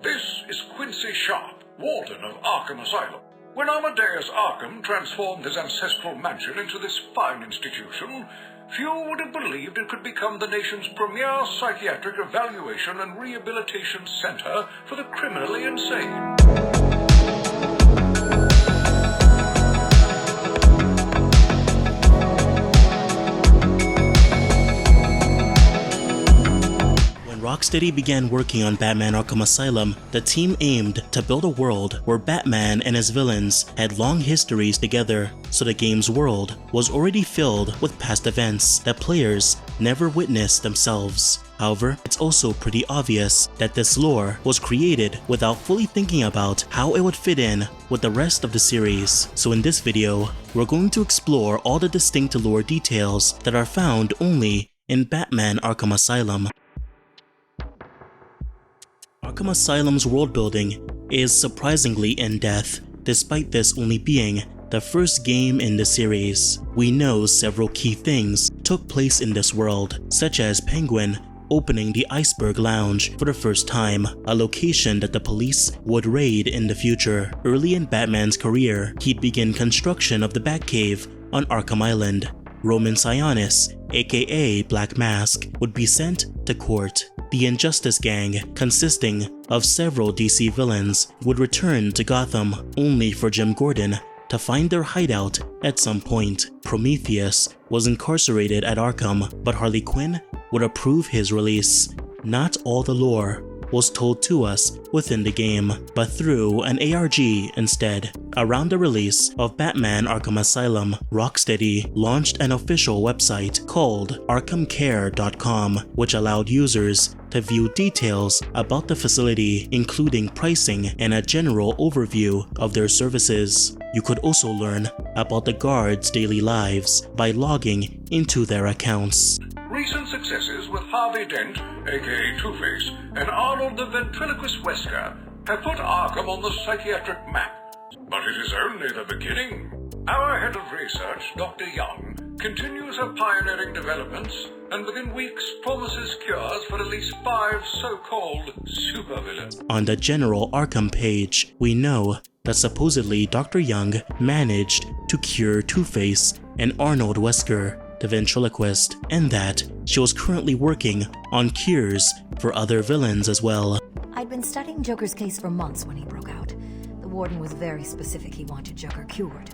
This is Quincy Sharp, Warden of Arkham Asylum. When Amadeus Arkham transformed his ancestral mansion into this fine institution, few would have believed it could become the nation's premier psychiatric evaluation and rehabilitation center for the criminally insane. Rocksteady began working on Batman Arkham Asylum, the team aimed to build a world where Batman and his villains had long histories together, so the game's world was already filled with past events that players never witnessed themselves. However, it's also pretty obvious that this lore was created without fully thinking about how it would fit in with the rest of the series. So in this video, we're going to explore all the distinct lore details that are found only in Batman Arkham Asylum. Arkham Asylum's world building is surprisingly in-depth, despite this only being the first game in the series. We know several key things took place in this world, such as Penguin opening the Iceberg Lounge for the first time, a location that the police would raid in the future. Early in Batman's career, he'd begin construction of the Batcave on Arkham Island. Roman Sionis, aka Black Mask, would be sent to court. The Injustice Gang, consisting of several DC villains, would return to Gotham, only for Jim Gordon to find their hideout at some point. Prometheus was incarcerated at Arkham, but Harley Quinn would approve his release. Not all the lore was told to us within the game, but through an ARG instead. Around the release of Batman Arkham Asylum, Rocksteady launched an official website called ArkhamCare.com, which allowed users to view details about the facility, including pricing and a general overview of their services. You could also learn about the guards' daily lives by logging into their accounts. Recent successes with Harvey Dent, aka Two-Face, and Arnold the Ventriloquist Wesker have put Arkham on the psychiatric map. But it is only the beginning. Our head of research, Dr. Young, continues her pioneering developments and within weeks promises cures for at least 5 so-called supervillains. On the general Arkham page, we know that supposedly Dr. Young managed to cure Two-Face and Arnold Wesker, the ventriloquist, and that she was currently working on cures for other villains as well. I'd been studying Joker's case for months when he broke out. The warden was very specific he wanted Joker cured.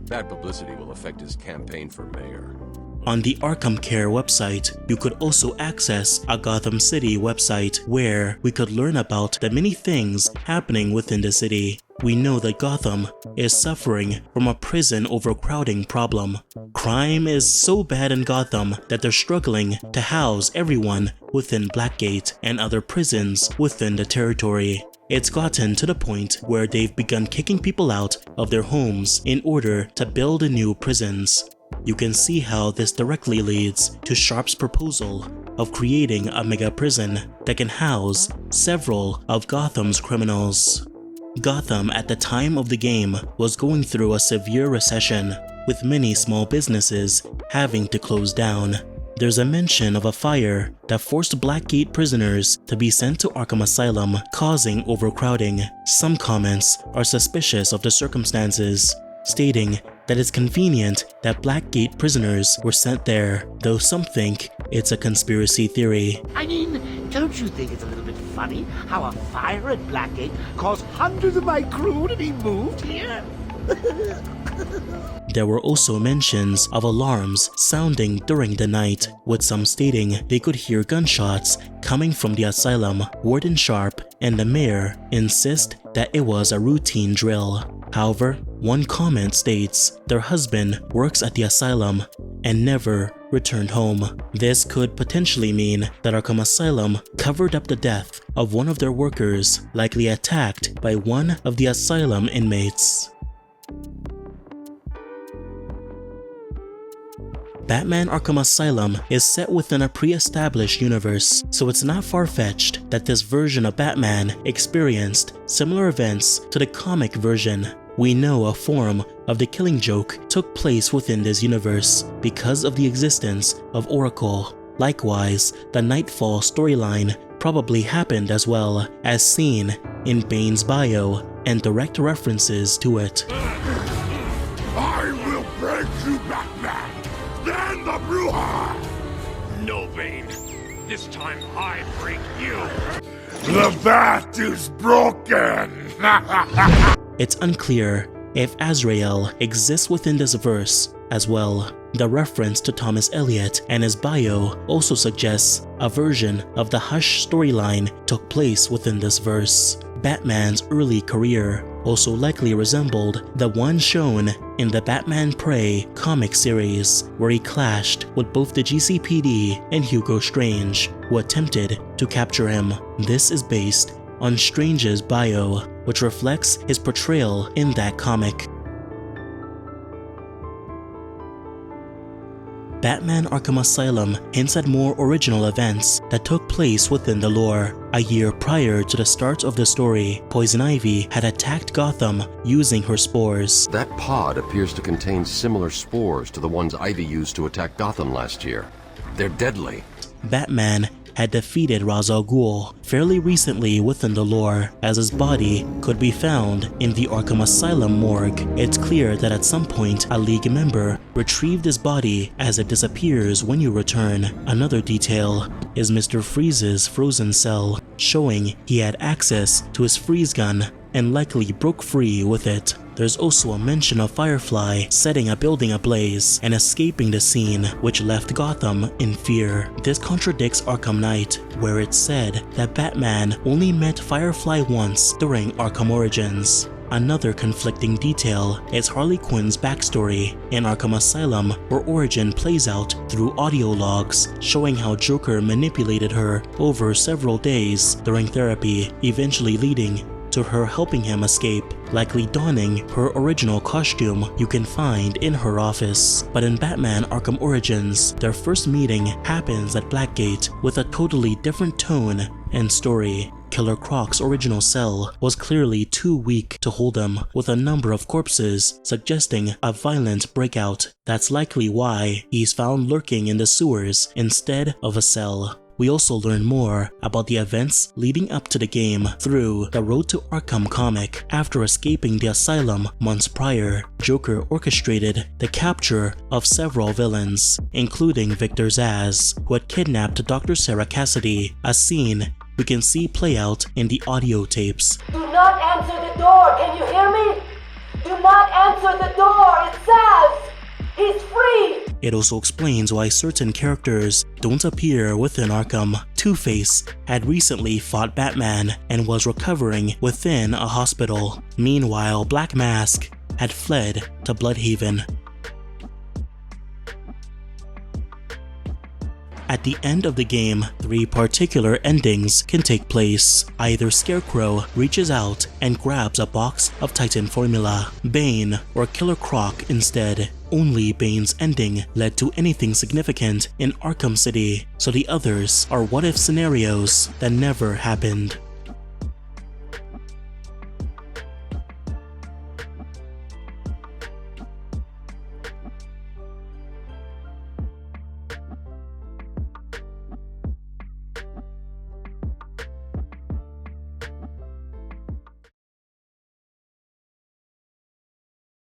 Bad publicity will affect his campaign for mayor. On the Arkham Care website, you could also access a Gotham City website where we could learn about the many things happening within the city. We know that Gotham is suffering from a prison overcrowding problem. Crime is so bad in Gotham that they're struggling to house everyone within Blackgate and other prisons within the territory. It's gotten to the point where they've begun kicking people out of their homes in order to build new prisons. You can see how this directly leads to Sharp's proposal of creating a mega prison that can house several of Gotham's criminals. Gotham at the time of the game was going through a severe recession, with many small businesses having to close down. There's a mention of a fire that forced Blackgate prisoners to be sent to Arkham Asylum, causing overcrowding. Some comments are suspicious of the circumstances, stating that it's convenient that Blackgate prisoners were sent there, though some think it's a conspiracy theory. I mean, don't you think it's a little bit funny how a fire at Blackgate caused hundreds of my crew to be moved here? There were also mentions of alarms sounding during the night, with some stating they could hear gunshots coming from the asylum. Warden Sharp and the mayor insist that it was a routine drill. However, one comment states their husband works at the asylum and never returned home. This could potentially mean that Arkham Asylum covered up the death of one of their workers, likely attacked by one of the asylum inmates. Batman Arkham Asylum is set within a pre-established universe, so it's not far-fetched that this version of Batman experienced similar events to the comic version. We know a form of the Killing Joke took place within this universe because of the existence of Oracle. Likewise, the Nightfall storyline probably happened as well, as seen in Bane's bio and direct references to it. I will break you, Batman! Then the Bruja! No, Bane. This time I break you. The bat is broken! It's unclear if Azrael exists within this verse as well. The reference to Thomas Elliot and his bio also suggests a version of the Hush storyline took place within this verse. Batman's early career also likely resembled the one shown in the Batman Prey comic series, where he clashed with both the GCPD and Hugo Strange, who attempted to capture him. This is based on Strange's bio, which reflects his portrayal in that comic. Batman Arkham Asylum hints at more original events that took place within the lore. A year prior to the start of the story, Poison Ivy had attacked Gotham using her spores. That pod appears to contain similar spores to the ones Ivy used to attack Gotham last year. They're deadly. Batman had defeated Ra's al Ghul fairly recently within the lore, as his body could be found in the Arkham Asylum morgue. It's clear that at some point a League member retrieved his body, as it disappears when you return. Another detail is Mr. Freeze's frozen cell, showing he had access to his freeze gun and likely broke free with it. There's also a mention of Firefly setting a building ablaze and escaping the scene, which left Gotham in fear. This contradicts Arkham Knight, where it's said that Batman only met Firefly once during Arkham Origins. Another conflicting detail is Harley Quinn's backstory in Arkham Asylum, where origin plays out through audio logs showing how Joker manipulated her over several days during therapy, eventually leading to her helping him escape, likely donning her original costume you can find in her office. But in Batman Arkham Origins, their first meeting happens at Blackgate with a totally different tone and story. Killer Croc's original cell was clearly too weak to hold him, with a number of corpses suggesting a violent breakout. That's likely why he's found lurking in the sewers instead of a cell. We also learn more about the events leading up to the game through the Road to Arkham comic. After escaping the asylum months prior, Joker orchestrated the capture of several villains, including Victor Zsasz, who had kidnapped Dr. Sarah Cassidy, a scene we can see play out in the audio tapes. Do not answer the door, can you hear me? Do not answer the door, it's Zsasz! He's free! It also explains why certain characters don't appear within Arkham. Two-Face had recently fought Batman and was recovering within a hospital. Meanwhile, Black Mask had fled to Bloodhaven. At the end of the game, three particular endings can take place. Either Scarecrow reaches out and grabs a box of Titan formula, Bane or Killer Croc instead. Only Bane's ending led to anything significant in Arkham City, so the others are what-if scenarios that never happened.